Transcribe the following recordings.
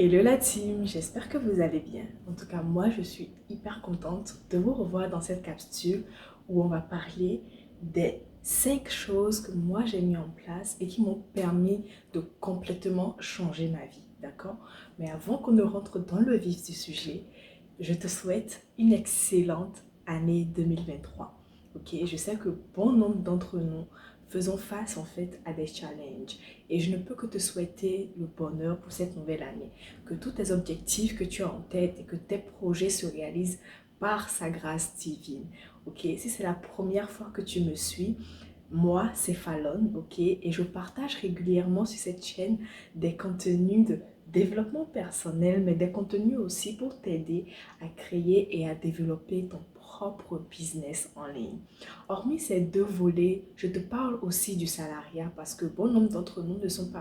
Hello la team, j'espère que vous allez bien. En tout cas, moi, je suis hyper contente de vous revoir dans cette capsule où on va parler des 5 choses que moi j'ai mis en place et qui m'ont permis de complètement changer ma vie, d'accord? Mais avant qu'on ne rentre dans le vif du sujet, je te souhaite une excellente année 2023. Ok, je sais que bon nombre d'entre nous faisons face en fait à des challenges et je ne peux que te souhaiter le bonheur pour cette nouvelle année, que tous tes objectifs que tu as en tête et que tes projets se réalisent par sa grâce divine. Ok, si c'est la première fois que tu me suis, moi, c'est Fallon, ok, et je partage régulièrement sur cette chaîne des contenus de développement personnel, mais des contenus aussi pour t'aider à créer et à développer ton propre business en ligne. Hormis ces deux volets, je te parle aussi du salariat parce que bon nombre d'entre nous ne sont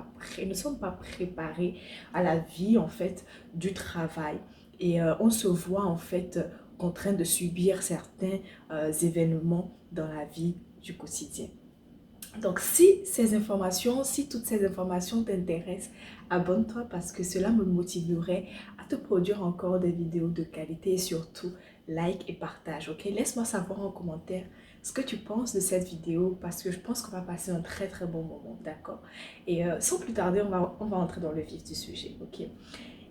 pas préparés à la vie en fait du travail et on se voit en fait contraint de subir certains événements dans la vie du quotidien. Donc, si toutes ces informations t'intéressent, abonne-toi parce que cela me motiverait à te produire encore des vidéos de qualité et surtout, like et partage, ok? Laisse-moi savoir en commentaire ce que tu penses de cette vidéo parce que je pense qu'on va passer un très très bon moment, d'accord? Et sans plus tarder, on va entrer dans le vif du sujet, ok?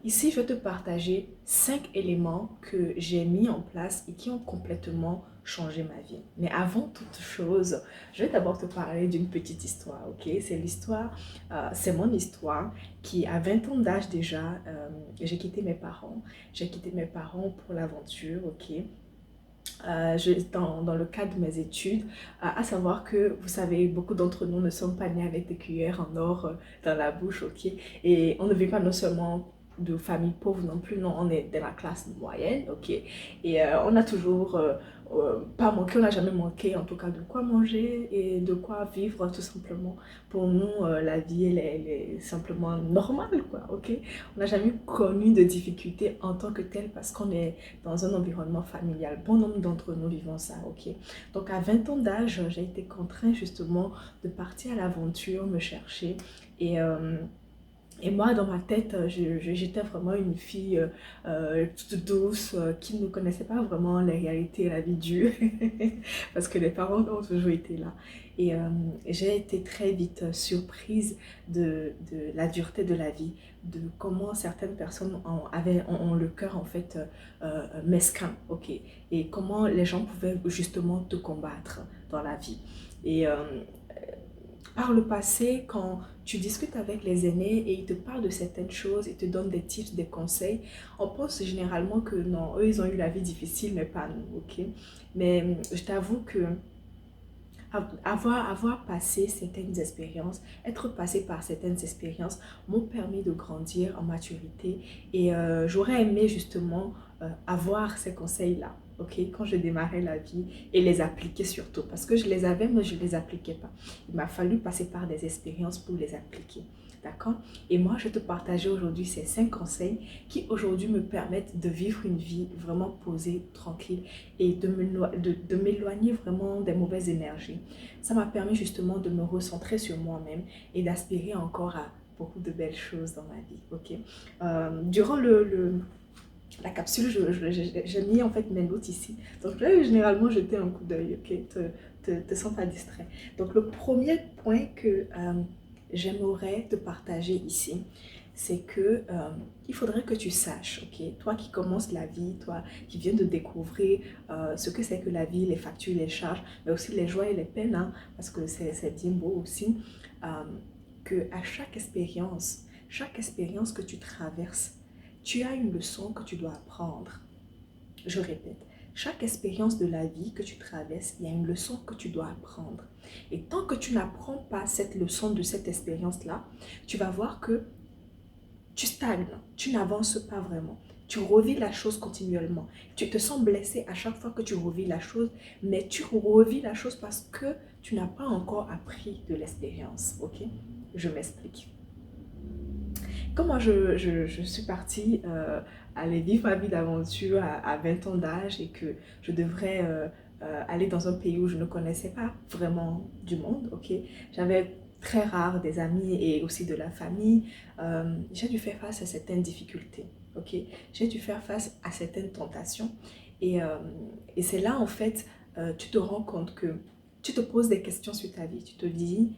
Ici, je vais te partager 5 éléments que j'ai mis en place et qui ont complètement changé ma vie. Mais avant toute chose, je vais d'abord te parler d'une petite histoire, ok? C'est mon histoire qui, à 20 ans d'âge déjà, j'ai quitté mes parents. J'ai quitté mes parents pour l'aventure, ok? Dans le cadre de mes études, à savoir que, vous savez, beaucoup d'entre nous ne sommes pas nés avec des cuillères en or dans la bouche, ok? Et on ne vit pas non seulement de famille pauvre non plus, non, on est de la classe moyenne, ok? Et on a toujours pas manqué, on n'a jamais manqué en tout cas de quoi manger et de quoi vivre tout simplement. Pour nous, la vie, elle est simplement normale, quoi, ok? On n'a jamais connu de difficultés en tant que telle parce qu'on est dans un environnement familial. Bon nombre d'entre nous vivons ça, ok? Donc à 20 ans d'âge, j'ai été contrainte justement de partir à l'aventure, me chercher et... et moi, dans ma tête, j'étais vraiment une fille toute douce qui ne connaissait pas vraiment la réalité et la vie dure parce que les parents ont toujours été là. Et j'ai été très vite surprise de la dureté de la vie, de comment certaines personnes ont le cœur en fait mesquin, ok? Et comment les gens pouvaient justement te combattre dans la vie. Et par le passé, quand tu discutes avec les aînés et ils te parlent de certaines choses, ils te donnent des tips, des conseils, on pense généralement que non, eux ils ont eu la vie difficile, mais pas nous, ok? Mais je t'avoue que avoir passé certaines expériences, être passé par certaines expériences m'ont permis de grandir en maturité et j'aurais aimé justement avoir ces conseils-là, ok, quand je démarrais la vie et les appliquer surtout parce que je les avais mais je ne les appliquais pas. Il m'a fallu passer par des expériences pour les appliquer. D'accord? Et moi, je vais te partager aujourd'hui ces 5 conseils qui aujourd'hui me permettent de vivre une vie vraiment posée, tranquille et de m'éloigner vraiment des mauvaises énergies. Ça m'a permis justement de me recentrer sur moi-même et d'aspirer encore à beaucoup de belles choses dans ma vie. Ok. Durant la capsule, j'ai mis en fait mes notes ici. Donc je vais généralement jeter un coup d'œil, ok? Te sens pas distrait. Donc le premier point que j'aimerais te partager ici, c'est que il faudrait que tu saches, ok? Toi qui commences la vie, toi qui viens de découvrir ce que c'est que la vie, les factures, les charges, mais aussi les joies et les peines, hein, parce que c'est bien beau aussi, euh, que à chaque expérience que tu traverses, tu as une leçon que tu dois apprendre. Je répète, chaque expérience de la vie que tu traverses, il y a une leçon que tu dois apprendre. Et tant que tu n'apprends pas cette leçon de cette expérience-là, tu vas voir que tu stagnes, tu n'avances pas vraiment. Tu revis la chose continuellement. Tu te sens blessé à chaque fois que tu revis la chose, mais tu revis la chose parce que tu n'as pas encore appris de l'expérience. Ok? Je m'explique. Quand moi je suis partie aller vivre ma vie d'aventure à 20 ans d'âge et que je devrais aller dans un pays où je ne connaissais pas vraiment du monde, ok, j'avais très rares, des amis et aussi de la famille, j'ai dû faire face à certaines difficultés, ok? J'ai dû faire face à certaines tentations et, euh, et c'est là en fait, tu te rends compte que tu te poses des questions sur ta vie, tu te dis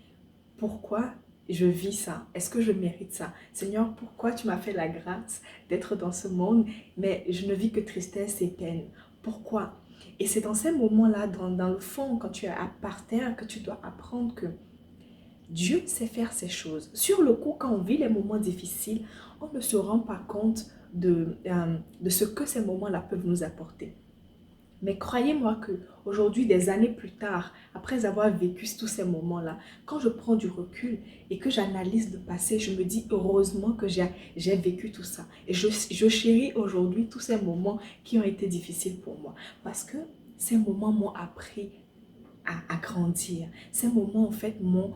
pourquoi je vis ça? Est-ce que je mérite ça? Seigneur, pourquoi tu m'as fait la grâce d'être dans ce monde, mais je ne vis que tristesse et peine? Pourquoi? Et c'est dans ces moments-là, dans le fond, quand tu es à par terre, que tu dois apprendre que Dieu sait faire ces choses. Sur le coup, quand on vit les moments difficiles, on ne se rend pas compte de ce que ces moments-là peuvent nous apporter. Mais croyez-moi que aujourd'hui, des années plus tard, après avoir vécu tous ces moments-là, quand je prends du recul et que j'analyse le passé, je me dis heureusement que j'ai vécu tout ça. Et je chéris aujourd'hui tous ces moments qui ont été difficiles pour moi. Parce que ces moments m'ont appris à grandir. Ces moments, en fait, m'ont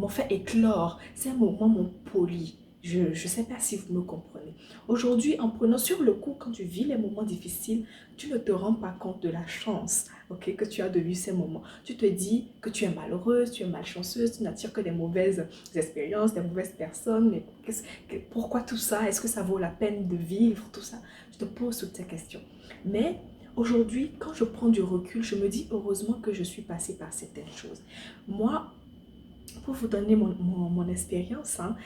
fait éclore. Ces moments m'ont poli. Je ne sais pas si vous me comprenez. Aujourd'hui, en prenant sur le coup, quand tu vis les moments difficiles, tu ne te rends pas compte de la chance, ok, que tu as de vivre ces moments. Tu te dis que tu es malheureuse, tu es malchanceuse, tu n'attires que des mauvaises expériences, des mauvaises personnes. Mais pourquoi tout ça? Est-ce que ça vaut la peine de vivre tout ça? Je te pose toutes ces questions. Mais aujourd'hui, quand je prends du recul, je me dis heureusement que je suis passée par certaines choses. Moi, pour vous donner mon expérience, hein,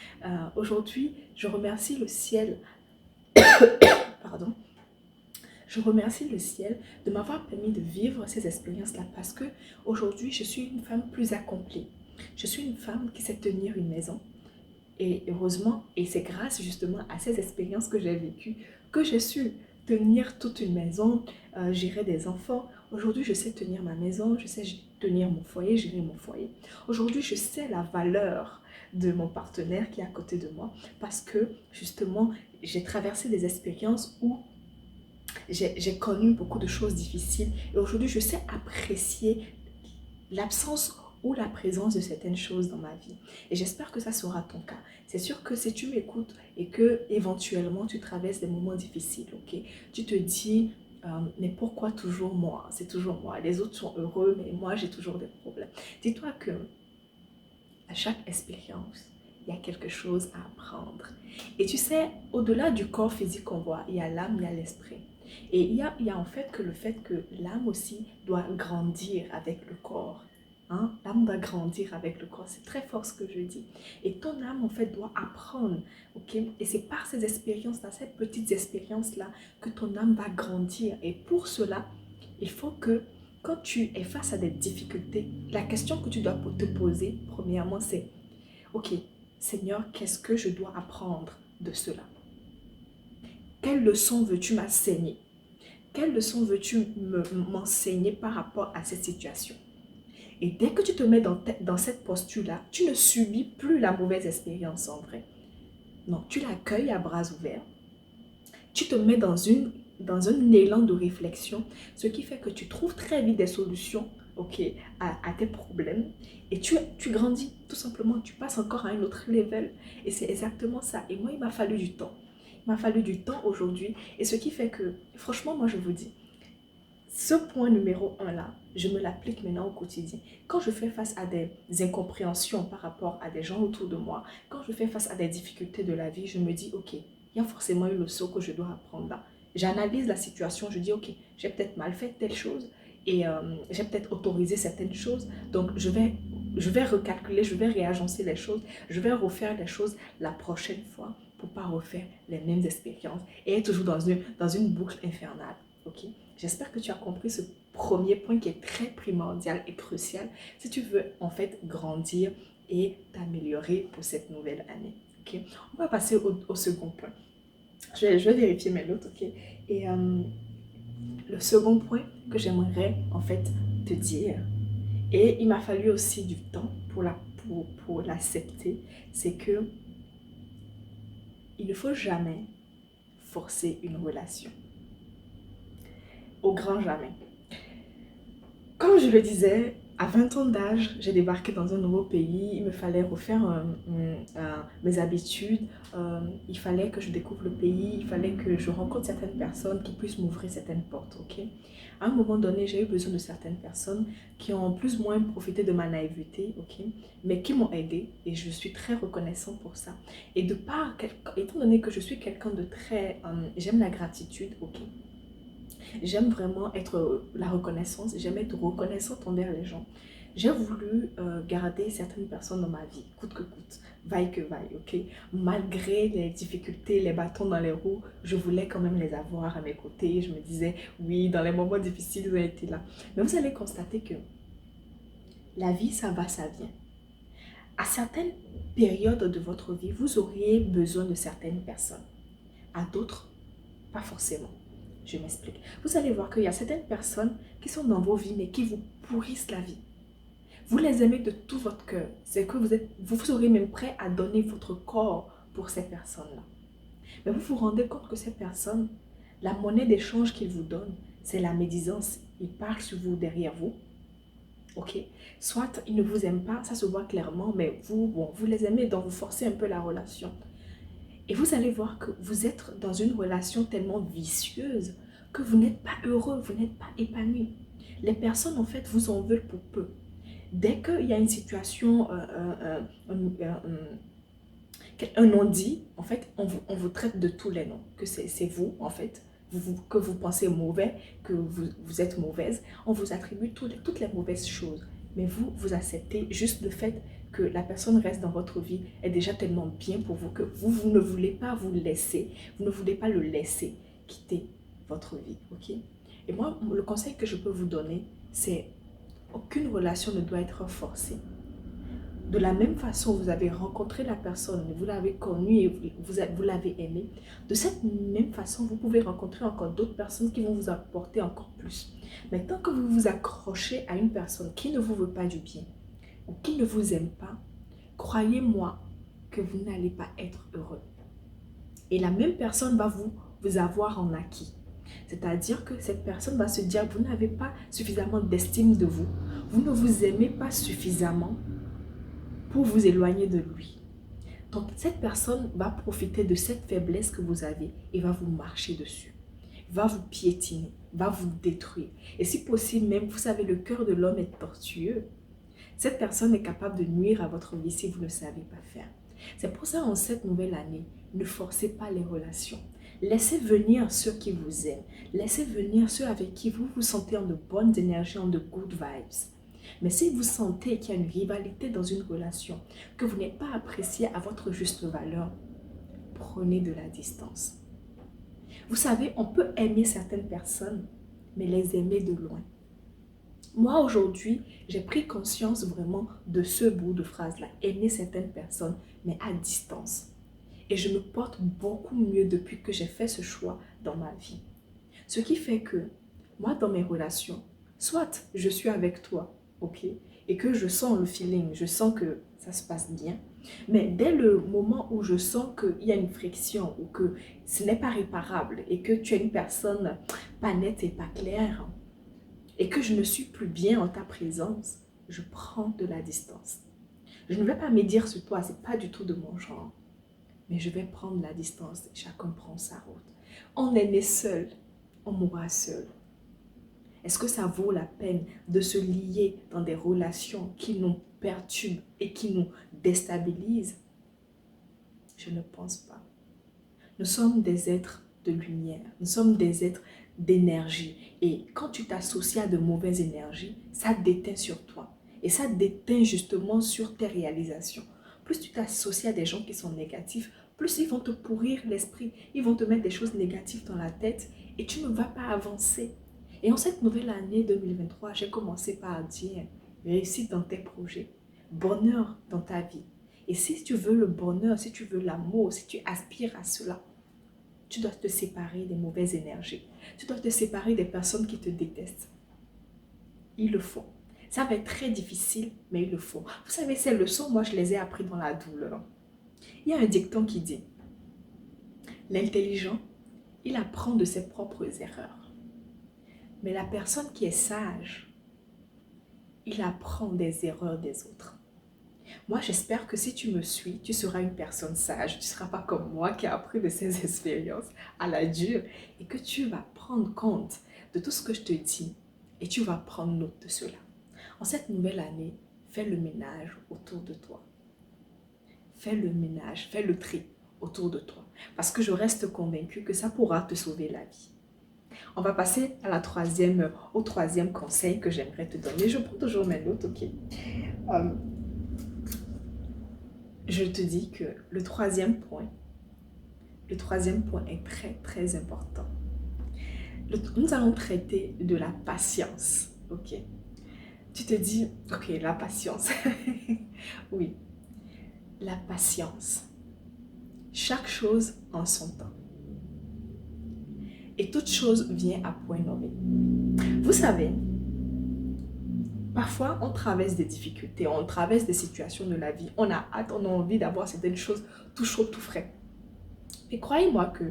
aujourd'hui, je remercie le ciel, pardon, je remercie le ciel de m'avoir permis de vivre ces expériences-là parce que aujourd'hui, je suis une femme plus accomplie. Je suis une femme qui sait tenir une maison. Et heureusement, et c'est grâce justement à ces expériences que j'ai vécues que j'ai su tenir toute une maison, gérer des enfants. Aujourd'hui, je sais tenir ma maison, je sais tenir mon foyer, gérer mon foyer. Aujourd'hui, je sais la valeur de mon partenaire qui est à côté de moi parce que justement, j'ai traversé des expériences où j'ai connu beaucoup de choses difficiles et aujourd'hui, je sais apprécier l'absence ou la présence de certaines choses dans ma vie. Et j'espère que ça sera ton cas. C'est sûr que si tu m'écoutes et que éventuellement tu traverses des moments difficiles, ok, tu te dis, mais pourquoi toujours moi? C'est toujours moi. Les autres sont heureux, mais moi j'ai toujours des problèmes. Dis-toi que à chaque expérience, il y a quelque chose à apprendre. Et tu sais, au-delà du corps physique qu'on voit, il y a l'âme, il y a l'esprit. Et il y a en fait que le fait que l'âme aussi doit grandir avec le corps. Hein? L'âme doit grandir avec le corps. C'est très fort ce que je dis. Et ton âme, en fait, doit apprendre. Ok? Et c'est par ces expériences-là, ces petites expériences-là, que ton âme va grandir. Et pour cela, il faut que quand tu es face à des difficultés, la question que tu dois te poser, premièrement, c'est, ok, Seigneur, qu'est-ce que je dois apprendre de cela? Quelle leçon veux-tu m'enseigner? Quelle leçon veux-tu m'enseigner par rapport à cette situation? Et dès que tu te mets dans cette posture-là, tu ne subis plus la mauvaise expérience en vrai. Non, tu l'accueilles à bras ouverts. Tu te mets dans un élan de réflexion, ce qui fait que tu trouves très vite des solutions, ok, à tes problèmes. Et tu grandis, tout simplement. Tu passes encore à un autre level. Et c'est exactement ça. Et moi, il m'a fallu du temps. Il m'a fallu du temps aujourd'hui. Et ce qui fait que, franchement, moi, je vous dis, ce point numéro un là, je me l'applique maintenant au quotidien. Quand je fais face à des incompréhensions par rapport à des gens autour de moi, quand je fais face à des difficultés de la vie, je me dis, ok, il y a forcément une leçon que je dois apprendre là. J'analyse la situation, je dis, ok, j'ai peut-être mal fait telle chose et j'ai peut-être autorisé certaines choses. Donc, je vais recalculer, je vais réagencer les choses, je vais refaire les choses la prochaine fois pour ne pas refaire les mêmes expériences et être toujours dans une boucle infernale. Ok? J'espère que tu as compris ce premier point qui est très primordial et crucial si tu veux en fait grandir et t'améliorer pour cette nouvelle année. Okay? On va passer au second point. Je vais vérifier mes notes, ok? Et le second point que j'aimerais en fait te dire, et il m'a fallu aussi du temps pour l'accepter, c'est que il ne faut jamais forcer une relation. Au grand jamais. Comme je le disais, À 20 ans d'âge, j'ai débarqué dans un nouveau pays. Il me fallait refaire mes habitudes. Il fallait que je découvre le pays. Il fallait que je rencontre certaines personnes qui puissent m'ouvrir certaines portes. Ok. À un moment donné, j'ai eu besoin de certaines personnes qui ont plus ou moins profité de ma naïveté, ok, mais qui m'ont aidé et je suis très reconnaissante pour ça. Et de part, étant donné que je suis quelqu'un de très... j'aime la gratitude, ok. J'aime vraiment être la reconnaissance, j'aime être reconnaissante envers les gens. J'ai voulu garder certaines personnes dans ma vie, coûte que coûte, vaille que vaille, ok. Malgré les difficultés, les bâtons dans les roues, je voulais quand même les avoir à mes côtés. Je me disais, oui, dans les moments difficiles, ils ont été là. Mais vous allez constater que la vie, ça va, ça vient. À certaines périodes de votre vie, vous auriez besoin de certaines personnes. À d'autres, pas forcément. Je m'explique. Vous allez voir qu'il y a certaines personnes qui sont dans vos vies, mais qui vous pourrissent la vie. Vous les aimez de tout votre cœur. C'est que vous serez même prêt à donner votre corps pour ces personnes-là. Mais vous vous rendez compte que ces personnes, la monnaie d'échange qu'ils vous donnent, c'est la médisance. Ils parlent sur vous, derrière vous. Ok? Soit ils ne vous aiment pas, ça se voit clairement, mais vous, bon, vous les aimez, donc vous forcez un peu la relation. Et vous allez voir que vous êtes dans une relation tellement vicieuse que vous n'êtes pas heureux, vous n'êtes pas épanoui. Les personnes, en fait, vous en veulent pour peu. Dès qu'il y a une situation, un non-dit, en fait, on vous traite de tous les noms. Que c'est vous, en fait, que vous pensez mauvais, que vous êtes mauvaise. On vous attribue toutes les mauvaises choses. Mais vous acceptez juste le fait que la personne reste dans votre vie est déjà tellement bien pour vous que vous ne voulez pas vous laisser, vous ne voulez pas le laisser quitter votre vie, ok? Et moi, le conseil que je peux vous donner, c'est aucune relation ne doit être forcée. De la même façon, vous avez rencontré la personne, vous l'avez connue et vous l'avez aimée. De cette même façon, vous pouvez rencontrer encore d'autres personnes qui vont vous apporter encore plus. Mais tant que vous vous accrochez à une personne qui ne vous veut pas du bien ou qui ne vous aime pas, croyez-moi que vous n'allez pas être heureux. Et la même personne va vous avoir en acquis. C'est-à-dire que cette personne va se dire, vous n'avez pas suffisamment d'estime de vous. Vous ne vous aimez pas suffisamment pour vous éloigner de lui. Donc, cette personne va profiter de cette faiblesse que vous avez et va vous marcher dessus, va vous piétiner, va vous détruire. Et si possible, même, vous savez, le cœur de l'homme est tortueux. Cette personne est capable de nuire à votre vie si vous ne savez pas faire. C'est pour ça, en cette nouvelle année, ne forcez pas les relations. Laissez venir ceux qui vous aiment. Laissez venir ceux avec qui vous vous sentez en de bonnes énergies, en de good vibes. Mais si vous sentez qu'il y a une rivalité dans une relation, que vous n'êtes pas apprécié à votre juste valeur, prenez de la distance. Vous savez, on peut aimer certaines personnes, mais les aimer de loin. Moi, aujourd'hui, j'ai pris conscience vraiment de ce bout de phrase-là. Aimer certaines personnes, mais à distance. Et je me porte beaucoup mieux depuis que j'ai fait ce choix dans ma vie. Ce qui fait que, moi, dans mes relations, soit je suis avec toi, ok, et que je sens le feeling, je sens que ça se passe bien, mais dès le moment où je sens qu'il y a une friction ou que ce n'est pas réparable et que tu es une personne pas nette et pas claire et que je ne suis plus bien en ta présence, je prends de la distance. Je ne vais pas médire sur toi, c'est pas du tout de mon genre, mais je vais prendre la distance, chacun prend sa route. On est né seul, on mourra seul. Est-ce que ça vaut la peine de se lier dans des relations qui nous perturbent et qui nous déstabilisent? Je ne pense pas. Nous sommes des êtres de lumière, nous sommes des êtres d'énergie. Et quand tu t'associes à de mauvaises énergies, ça déteint sur toi. Et ça déteint justement sur tes réalisations. Plus tu t'associes à des gens qui sont négatifs, plus ils vont te pourrir l'esprit. Ils vont te mettre des choses négatives dans la tête et tu ne vas pas avancer. Et en cette nouvelle année 2023, j'ai commencé par dire réussite dans tes projets, bonheur dans ta vie. Et si tu veux le bonheur, si tu veux l'amour, si tu aspires à cela, tu dois te séparer des mauvaises énergies. Tu dois te séparer des personnes qui te détestent. Il le faut. Ça va être très difficile, mais il le faut. Vous savez, ces leçons, moi, je les ai apprises dans la douleur. Il y a un dicton qui dit, l'intelligent, il apprend de ses propres erreurs. Mais la personne qui est sage, il apprend des erreurs des autres. Moi, j'espère que si tu me suis, tu seras une personne sage. Tu ne seras pas comme moi qui a appris de ces expériences à la dure et que tu vas prendre compte de tout ce que je te dis et tu vas prendre note de cela. En cette nouvelle année, fais le ménage autour de toi. Fais le ménage, fais le tri autour de toi. Parce que je reste convaincue que ça pourra te sauver la vie. On va passer au troisième conseil que j'aimerais te donner. Je prends toujours mes notes, ok? Je te dis que le troisième point est très, très important. Nous allons traiter de la patience, ok? Tu te dis, ok, la patience. Oui, la patience. Chaque chose en son temps. Et toute chose vient à point nommé. Vous savez, parfois on traverse des difficultés, on traverse des situations de la vie, on a hâte, on a envie d'avoir certaines choses tout chaud, tout frais. Mais croyez-moi que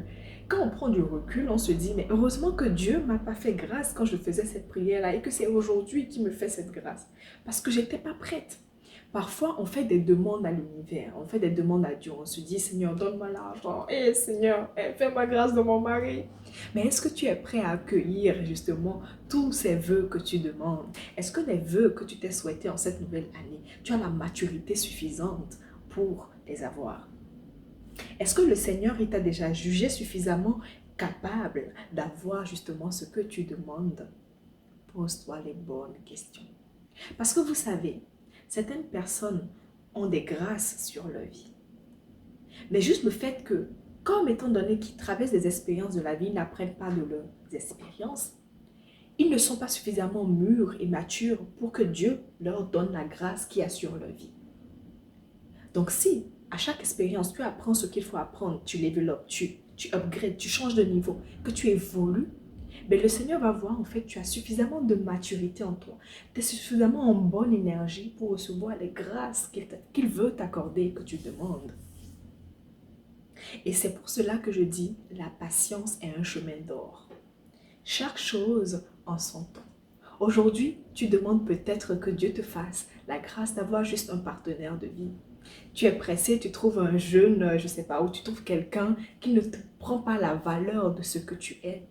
quand on prend du recul, on se dit, mais heureusement que Dieu ne m'a pas fait grâce quand je faisais cette prière-là et que c'est aujourd'hui qu'il me fait cette grâce. Parce que je n'étais pas prête. Parfois, on fait des demandes à l'univers, on fait des demandes à Dieu. On se dit, Seigneur, donne-moi l'argent. Seigneur, fais-moi grâce de mon mari. Mais est-ce que tu es prêt à accueillir justement tous ces vœux que tu demandes? Est-ce que les vœux que tu t'es souhaités en cette nouvelle année, tu as la maturité suffisante pour les avoir? Est-ce que le Seigneur, il t'a déjà jugé suffisamment capable d'avoir justement ce que tu demandes? Pose-toi les bonnes questions. Parce que vous savez, certaines personnes ont des grâces sur leur vie. Mais juste le fait que, comme étant donné qu'ils traversent des expériences de la vie, ils n'apprennent pas de leurs expériences, ils ne sont pas suffisamment mûrs et matures pour que Dieu leur donne la grâce qu'il y a sur leur vie. Donc si à chaque expérience, tu apprends ce qu'il faut apprendre, tu développes, tu upgrades, tu changes de niveau, que tu évolues, mais le Seigneur va voir en fait tu as suffisamment de maturité en toi, tu es suffisamment en bonne énergie pour recevoir les grâces qu'il veut t'accorder et que tu demandes. Et c'est pour cela que je dis, la patience est un chemin d'or. Chaque chose en son temps. Aujourd'hui, tu demandes peut-être que Dieu te fasse la grâce d'avoir juste un partenaire de vie. Tu es pressé, tu trouves un jeune, je ne sais pas, ou tu trouves quelqu'un qui ne te prend pas la valeur de ce que tu es.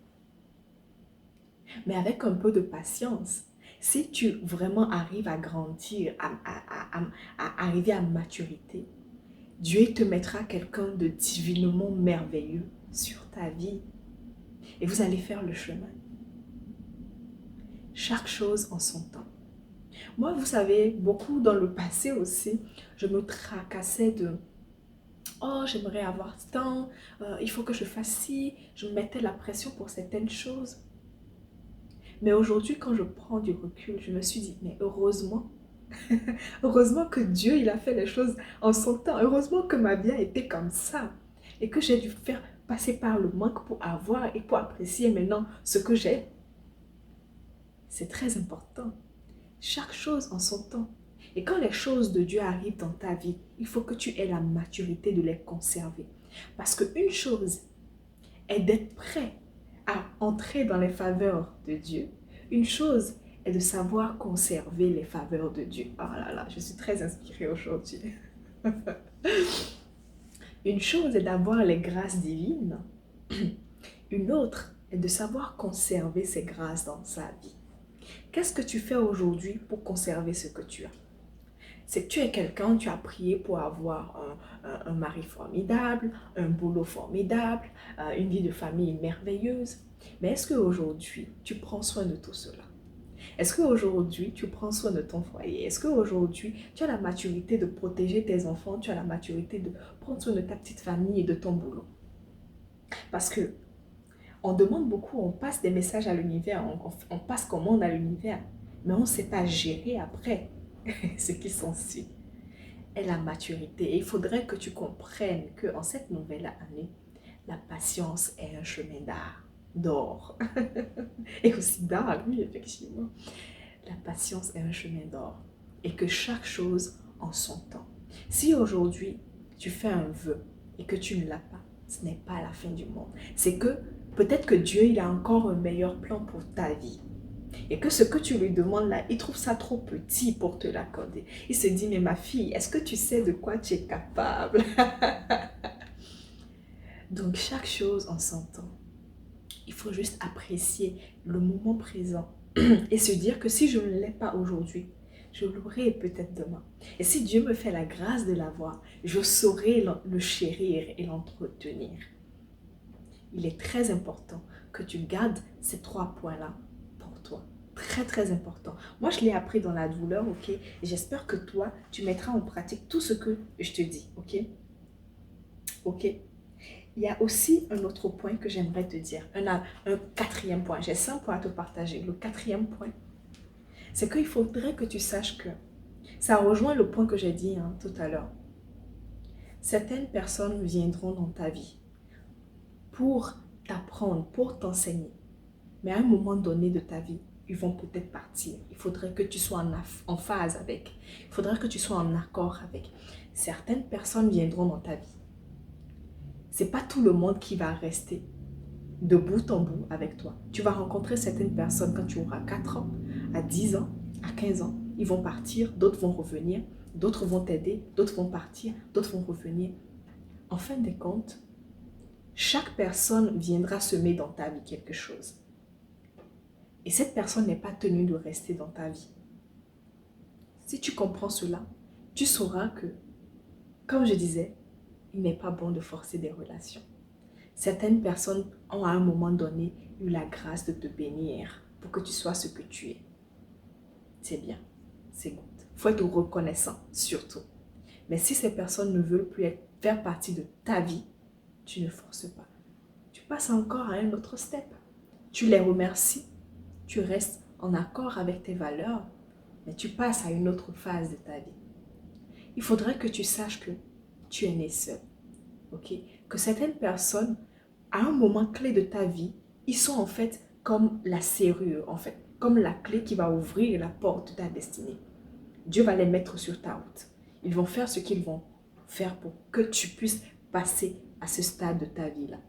Mais avec un peu de patience, si tu vraiment arrives à grandir, à arriver à maturité, Dieu te mettra quelqu'un de divinement merveilleux sur ta vie. Et vous allez faire le chemin. Chaque chose en son temps. Moi, vous savez, beaucoup dans le passé aussi, je me tracassais de « Oh, j'aimerais avoir ce temps, il faut que je fasse ci ». Je me mettais la pression pour certaines choses. Mais aujourd'hui, quand je prends du recul, je me suis dit « Mais heureusement, heureusement que Dieu, il a fait les choses en son temps. Heureusement que ma vie a été comme ça. Et que j'ai dû faire passer par le manque pour avoir et pour apprécier maintenant ce que j'ai. » C'est très important. Chaque chose en son temps. Et quand les choses de Dieu arrivent dans ta vie, il faut que tu aies la maturité de les conserver. Parce qu'une chose est d'être prêt à entrer dans les faveurs de Dieu. Une chose est de savoir conserver les faveurs de Dieu. Oh là là, je suis très inspirée aujourd'hui. Une chose est d'avoir les grâces divines. Une autre est de savoir conserver ces grâces dans sa vie. Qu'est-ce que tu fais aujourd'hui pour conserver ce que tu as? C'est que tu es quelqu'un, tu as prié pour avoir un mari formidable, un boulot formidable, une vie de famille merveilleuse. Mais est-ce qu'aujourd'hui, tu prends soin de tout cela? Est-ce qu'aujourd'hui, tu prends soin de ton foyer? Est-ce qu'aujourd'hui, tu as la maturité de protéger tes enfants? Tu as la maturité de prendre soin de ta petite famille et de ton boulot? Parce que on demande beaucoup, on passe des messages à l'univers, on passe commande à l'univers, mais on ne sait pas gérer après ce qui s'ensuit. Et la maturité. Et il faudrait que tu comprennes qu'en cette nouvelle année, la patience est un chemin d'or. Et aussi d'art, oui, effectivement. La patience est un chemin d'or. Et que chaque chose en son temps. Si aujourd'hui, tu fais un vœu et que tu ne l'as pas, ce n'est pas la fin du monde. C'est que peut-être que Dieu, il a encore un meilleur plan pour ta vie. Et que ce que tu lui demandes là, il trouve ça trop petit pour te l'accorder. Il se dit, mais ma fille, est-ce que tu sais de quoi tu es capable? Donc chaque chose en son temps. Il faut juste apprécier le moment présent et se dire que si je ne l'ai pas aujourd'hui, je l'aurai peut-être demain. Et si Dieu me fait la grâce de l'avoir, je saurai le chérir et l'entretenir. Il est très important que tu gardes ces 3 points-là pour toi. Très, très important. Moi, je l'ai appris dans la douleur, ok? Et j'espère que toi, tu mettras en pratique tout ce que je te dis, ok? Ok? Il y a aussi un autre point que j'aimerais te dire. Un quatrième point. J'ai 5 points à te partager. Le quatrième point, c'est qu'il faudrait que tu saches que ça rejoint le point que j'ai dit tout à l'heure. Certaines personnes viendront dans ta vie pour t'apprendre, pour t'enseigner. Mais à un moment donné de ta vie, ils vont peut-être partir. Il faudrait que tu sois en phase avec. Il faudrait que tu sois en accord avec. Certaines personnes viendront dans ta vie. C'est pas tout le monde qui va rester de bout en bout avec toi. Tu vas rencontrer certaines personnes quand tu auras 4 ans, à 10 ans, à 15 ans. Ils vont partir, d'autres vont revenir, d'autres vont t'aider, d'autres vont partir, d'autres vont revenir. En fin de compte, chaque personne viendra semer dans ta vie quelque chose. Et cette personne n'est pas tenue de rester dans ta vie. Si tu comprends cela, tu sauras que, comme je disais, il n'est pas bon de forcer des relations. Certaines personnes ont à un moment donné eu la grâce de te bénir pour que tu sois ce que tu es. C'est bien, c'est good. Il faut être reconnaissant, surtout. Mais si ces personnes ne veulent plus faire partie de ta vie, tu ne forces pas. Tu passes encore à un autre step. Tu les remercies, tu restes en accord avec tes valeurs, mais tu passes à une autre phase de ta vie. Il faudrait que tu saches que tu es né seul. Ok? Que certaines personnes, à un moment clé de ta vie, ils sont en fait comme la serrure, en fait, comme la clé qui va ouvrir la porte de ta destinée. Dieu va les mettre sur ta route. Ils vont faire ce qu'ils vont faire pour que tu puisses passer à ce stade de ta vie-là.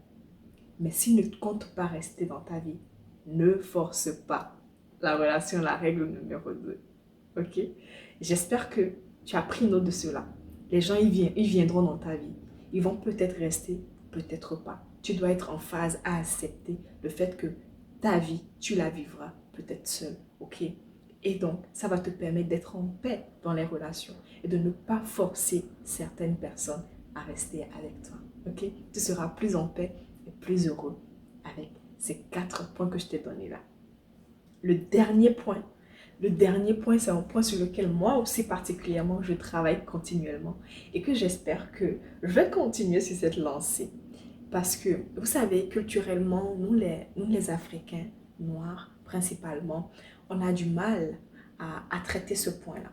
Mais s'ils ne comptent pas rester dans ta vie, ne force pas la relation, la règle numéro 2. Ok? J'espère que tu as pris note de cela. Les gens, ils viendront dans ta vie. Ils vont peut-être rester, peut-être pas. Tu dois être en phase à accepter le fait que ta vie, tu la vivras peut-être seule. Ok? Et donc, ça va te permettre d'être en paix dans les relations et de ne pas forcer certaines personnes à rester avec toi. Ok? Tu seras plus en paix et plus heureux avec ces 4 points que je t'ai donnés là. Le dernier point, c'est un point sur lequel moi aussi particulièrement je travaille continuellement et que j'espère que je vais continuer sur cette lancée. Parce que, vous savez, culturellement, nous les Africains, noirs principalement, on a du mal à traiter ce point-là.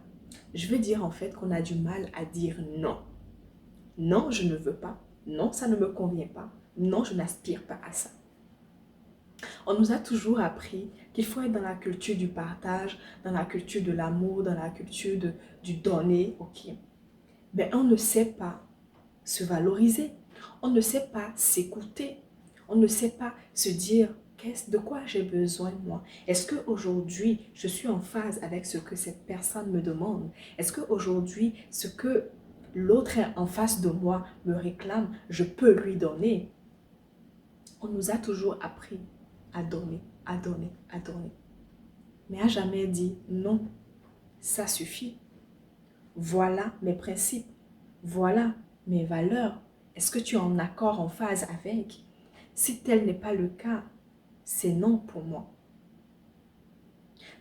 Je veux dire en fait qu'on a du mal à dire non. Non, je ne veux pas. Non, ça ne me convient pas. Non, je n'aspire pas à ça. On nous a toujours appris qu'il faut être dans la culture du partage, dans la culture de l'amour, dans la culture du donner, ok. Mais on ne sait pas se valoriser, on ne sait pas s'écouter, on ne sait pas se dire de quoi j'ai besoin moi. Est-ce qu'aujourd'hui je suis en phase avec ce que cette personne me demande? Est-ce qu'aujourd'hui ce que l'autre en face de moi me réclame, je peux lui donner? On nous a toujours appris à donner, à donner, à donner. Mais à jamais dit non, ça suffit. Voilà mes principes. Voilà mes valeurs. Est-ce que tu es en accord, en phase avec? Si tel n'est pas le cas, c'est non pour moi.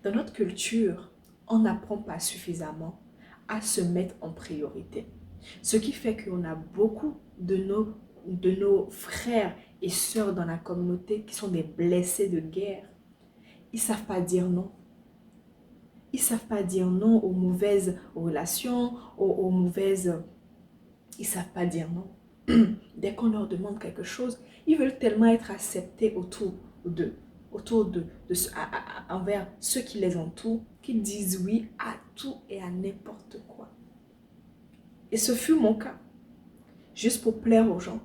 Dans notre culture, on n'apprend pas suffisamment à se mettre en priorité. Ce qui fait qu'on a beaucoup de nos frères et sœurs dans la communauté qui sont des blessés de guerre. Ils ne savent pas dire non. Ils ne savent pas dire non aux mauvaises relations, aux mauvaises... Ils ne savent pas dire non. Dès qu'on leur demande quelque chose, ils veulent tellement être acceptés envers ceux qui les entourent, qu'ils disent oui à tout et à n'importe quoi. Et ce fut mon cas. Juste pour plaire aux gens,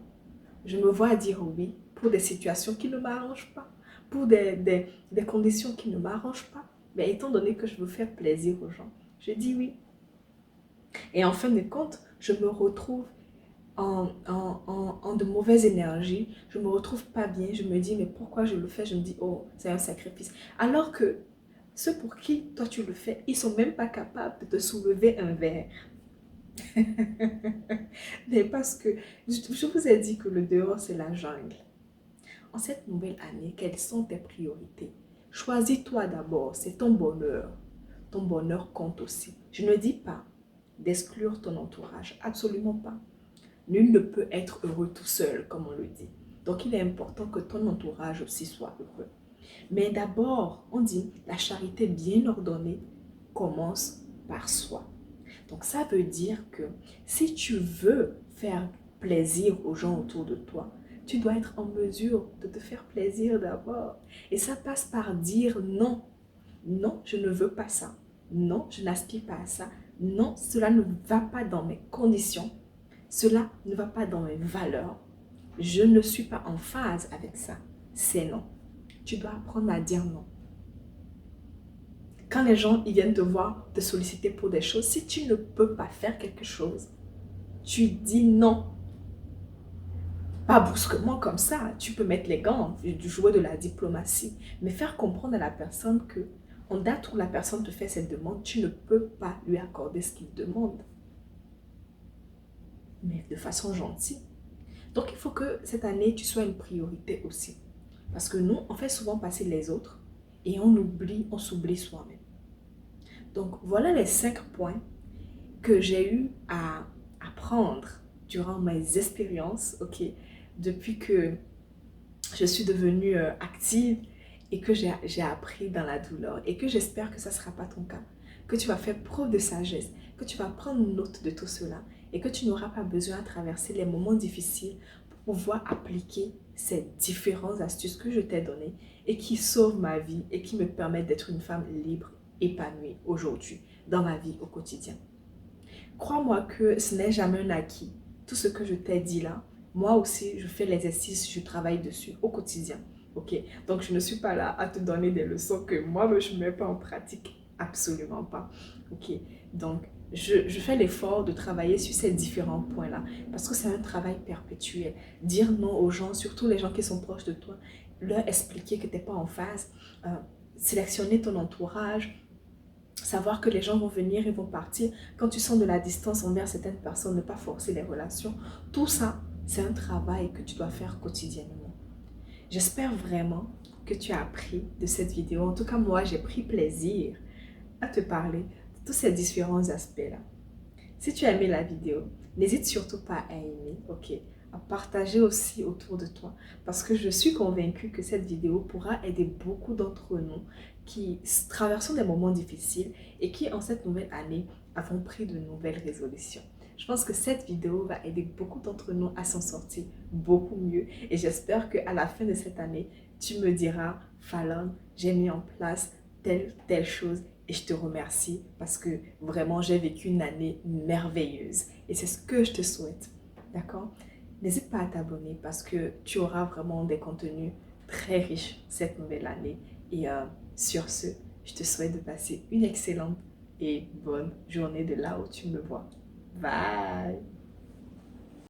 je me vois dire oui pour des situations qui ne m'arrangent pas. pour des conditions qui ne m'arrangent pas. Mais étant donné que je veux faire plaisir aux gens, je dis oui. Et en fin de compte, je me retrouve en de mauvaises énergies, je me retrouve pas bien, je me dis mais pourquoi je le fais? Je me dis oh c'est un sacrifice. Alors que ceux pour qui toi tu le fais, ils sont même pas capables de te soulever un verre. Mais parce que je vous ai dit que le dehors c'est la jungle. En cette nouvelle année, quelles sont tes priorités? Choisis-toi d'abord, c'est ton bonheur. Ton bonheur compte aussi. Je ne dis pas d'exclure ton entourage, absolument pas. Nul ne peut être heureux tout seul, comme on le dit. Donc, il est important que ton entourage aussi soit heureux. Mais d'abord, on dit, la charité bien ordonnée commence par soi. Donc, ça veut dire que si tu veux faire plaisir aux gens autour de toi, tu dois être en mesure de te faire plaisir d'abord. Et ça passe par dire non. Non, je ne veux pas ça. Non, je n'aspire pas à ça. Non, cela ne va pas dans mes conditions. Cela ne va pas dans mes valeurs. Je ne suis pas en phase avec ça. C'est non. Tu dois apprendre à dire non. Quand les gens ils viennent te voir, te solliciter pour des choses, si tu ne peux pas faire quelque chose, tu dis non. Pas brusquement comme ça. Tu peux mettre les gants, jouer de la diplomatie, mais faire comprendre à la personne que en date où la personne te fait cette demande, tu ne peux pas lui accorder ce qu'il demande. Mais de façon gentille. Donc, il faut que cette année, tu sois une priorité aussi. Parce que nous, on fait souvent passer les autres et on s'oublie soi-même. Donc, voilà les 5 points que j'ai eu à apprendre durant mes expériences, ok, depuis que je suis devenue active et que j'ai appris dans la douleur et que j'espère que ça ne sera pas ton cas, que tu vas faire preuve de sagesse, que tu vas prendre note de tout cela et que tu n'auras pas besoin de traverser les moments difficiles pour pouvoir appliquer ces différentes astuces que je t'ai données et qui sauvent ma vie et qui me permettent d'être une femme libre, épanouie aujourd'hui dans ma vie au quotidien. Crois-moi que ce n'est jamais un acquis. Tout ce que je t'ai dit là, moi aussi, je fais l'exercice, je travaille dessus au quotidien. Ok? Donc, je ne suis pas là à te donner des leçons que moi, je ne mets pas en pratique. Absolument pas. Ok? Donc, je fais l'effort de travailler sur ces différents points-là parce que c'est un travail perpétuel. Dire non aux gens, surtout les gens qui sont proches de toi, leur expliquer que tu n'es pas en phase, sélectionner ton entourage, savoir que les gens vont venir et vont partir. Quand tu sens de la distance envers certaines personnes, ne pas forcer les relations. Tout ça, c'est un travail que tu dois faire quotidiennement. J'espère vraiment que tu as appris de cette vidéo. En tout cas, moi, j'ai pris plaisir à te parler de tous ces différents aspects-là. Si tu as aimé la vidéo, n'hésite surtout pas à aimer, ok? À partager aussi autour de toi parce que je suis convaincue que cette vidéo pourra aider beaucoup d'entre nous qui traversons des moments difficiles et qui en cette nouvelle année avons pris de nouvelles résolutions. Je pense que cette vidéo va aider beaucoup d'entre nous à s'en sortir beaucoup mieux et j'espère qu'à la fin de cette année, tu me diras, Fallon, j'ai mis en place telle chose et je te remercie parce que vraiment j'ai vécu une année merveilleuse et c'est ce que je te souhaite. D'accord? N'hésite pas à t'abonner parce que tu auras vraiment des contenus très riches cette nouvelle année. Et sur ce, je te souhaite de passer une excellente et bonne journée de là où tu me vois. Bye!